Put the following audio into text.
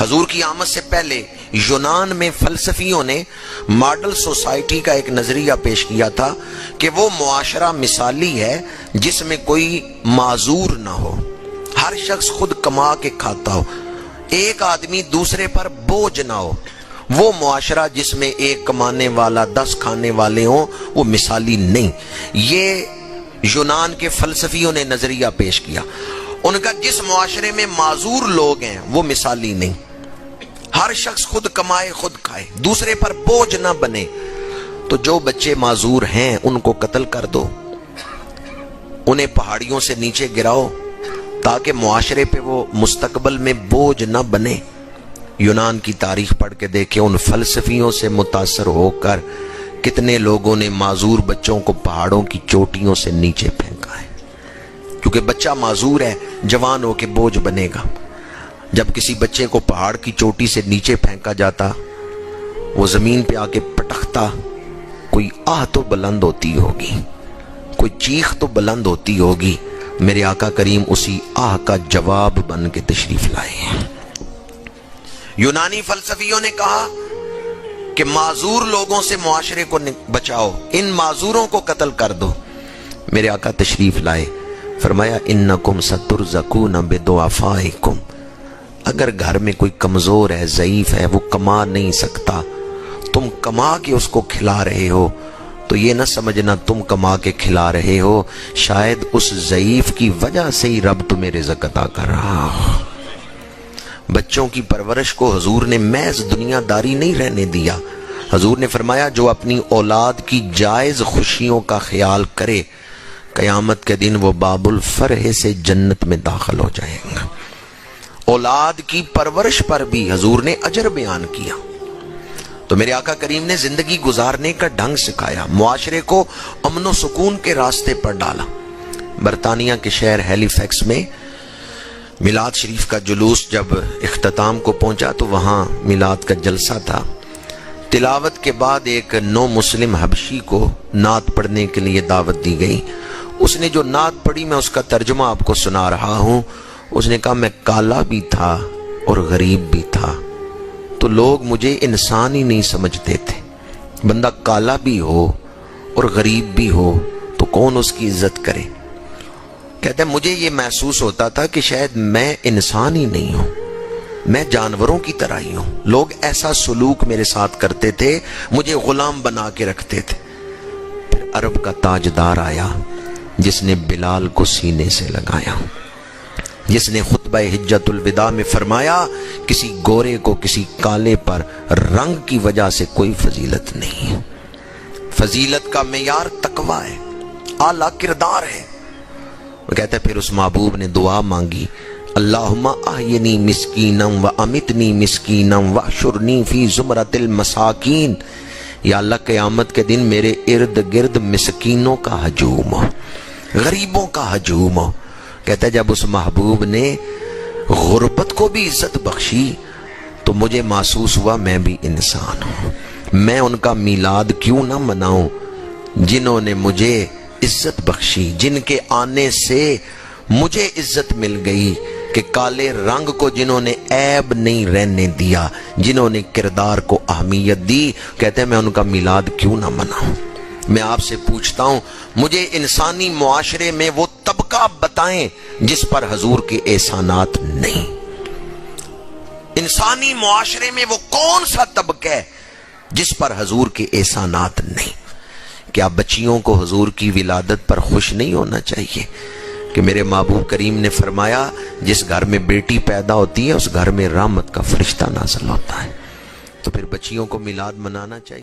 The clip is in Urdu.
حضور کی آمد سے پہلے یونان میں فلسفیوں نے ماڈل سوسائٹی کا ایک نظریہ پیش کیا تھا کہ وہ معاشرہ مثالی ہے جس میں کوئی معذور نہ ہو، ہر شخص خود کما کے کھاتا ہو، ایک آدمی دوسرے پر بوجھ نہ ہو۔ وہ معاشرہ جس میں ایک کمانے والا 10 کھانے والے ہوں وہ مثالی نہیں۔ یہ یونان کے فلسفیوں نے نظریہ پیش کیا۔ ان کا جس معاشرے میں معذور لوگ ہیں وہ مثالی نہیں، ہر شخص خود کمائے خود کھائے، دوسرے پر بوجھ نہ بنے۔ تو جو بچے معذور ہیں ان کو قتل کر دو، انہیں پہاڑیوں سے نیچے گراؤ تاکہ معاشرے پہ وہ مستقبل میں بوجھ نہ بنے۔ یونان کی تاریخ پڑھ کے دیکھیں، ان فلسفیوں سے متاثر ہو کر کتنے لوگوں نے معذور بچوں کو پہاڑوں کی چوٹیوں سے نیچے پھینکا ہے، کیونکہ بچہ معذور ہے، جوان ہو کے بوجھ بنے گا۔ جب کسی بچے کو پہاڑ کی چوٹی سے نیچے پھینکا جاتا، وہ زمین پہ آ کے پٹکتا، کوئی آہ تو بلند ہوتی ہوگی، کوئی چیخ تو بلند ہوتی ہوگی۔ میرے آقا کریم اسی آہ کا جواب بن کے تشریف لائے ہیں۔ یونانی فلسفیوں نے کہا کہ معذور لوگوں سے معاشرے کو بچاؤ، ان معذوروں کو قتل کر دو۔ میرے آقا تشریف لائے، فرمایا انکم سترزقون بدعفائکم، اگر گھر میں کوئی کمزور ہے، ضعیف ہے، وہ کما نہیں سکتا، تم کما کے اس کو کھلا رہے ہو، تو یہ نہ سمجھنا تم کما کے کھلا رہے ہو، شاید اس ضعیف کی وجہ سے ہی رب تمہیں رزق عطا کر رہا ہو۔ بچوں کی پرورش کو حضور نے محض دنیا داری نہیں رہنے دیا۔ حضور نے فرمایا جو اپنی اولاد کی جائز خوشیوں کا خیال کرے، قیامت کے دن وہ باب الفرح سے جنت میں داخل ہو جائے گا۔ اولاد کی پرورش پر بھی حضور نے اجر بیان کیا۔ تو میرے آقا کریم نے زندگی گزارنے کا ڈھنگ سکھایا، معاشرے کو امن و سکون کے راستے پر ڈالا۔ برطانیہ کے شہر ہیلی فیکس میں میلاد شریف کا جلوس جب اختتام کو پہنچا تو وہاں میلاد کا جلسہ تھا۔ تلاوت کے بعد ایک نو مسلم حبشی کو نعت پڑھنے کے لیے دعوت دی گئی۔ اس نے جو نعت پڑھی میں اس کا ترجمہ آپ کو سنا رہا ہوں۔ اس نے کہا میں کالا بھی تھا اور غریب بھی تھا، تو لوگ مجھے انسان ہی نہیں سمجھتے تھے۔ بندہ کالا بھی ہو اور غریب بھی ہو تو کون اس کی عزت کرے؟ کہتے ہیں مجھے یہ محسوس ہوتا تھا کہ شاید میں انسان ہی نہیں ہوں، میں جانوروں کی طرح ہی ہوں۔ لوگ ایسا سلوک میرے ساتھ کرتے تھے، مجھے غلام بنا کے رکھتے تھے۔ پھر عرب کا تاجدار آیا جس نے بلال کو سینے سے لگایا، جس نے خطبہ حجت الوداع میں فرمایا کسی گورے کو کسی کالے پر رنگ کی وجہ سے کوئی فضیلت نہیں ہے، فضیلت کا معیار تقویٰ ہے، اعلیٰ کردار ہے۔ وہ کہتا ہے پھر اس محبوب نے دعا مانگی، اللہم احینی مسکینا و امتنی مسکینا واحشرنی فی زمرۃ المساکین، یا اللہ قیامت کے دن میرے ارد گرد مسکینوں کا ہجوم ہو، غریبوں کا ہجوم ہو۔ کہتا ہے جب اس محبوب نے غربت کو بھی عزت بخشی تو مجھے محسوس ہوا میں بھی انسان ہوں، میں ان کا میلاد کیوں نہ مناؤں جنہوں نے مجھے عزت بخشی، جن کے آنے سے مجھے عزت مل گئی، کہ کالے رنگ کو جنہوں نے عیب نہیں رہنے دیا، جنہوں نے کردار کو اہمیت دی، کہتے ہیں میں ان کا میلاد کیوں نہ مناؤں۔ میں آپ سے پوچھتا ہوں مجھے انسانی معاشرے میں وہ طبقہ بتائیں جس پر حضور کے احسانات نہیں۔ انسانی معاشرے میں وہ کون سا طبقہ ہے جس پر حضور کے احسانات نہیں؟ کیا بچیوں کو حضور کی ولادت پر خوش نہیں ہونا چاہیے کہ میرے محبوب کریم نے فرمایا جس گھر میں بیٹی پیدا ہوتی ہے اس گھر میں رحمت کا فرشتہ نازل ہوتا ہے؟ تو پھر بچیوں کو میلاد منانا چاہیے۔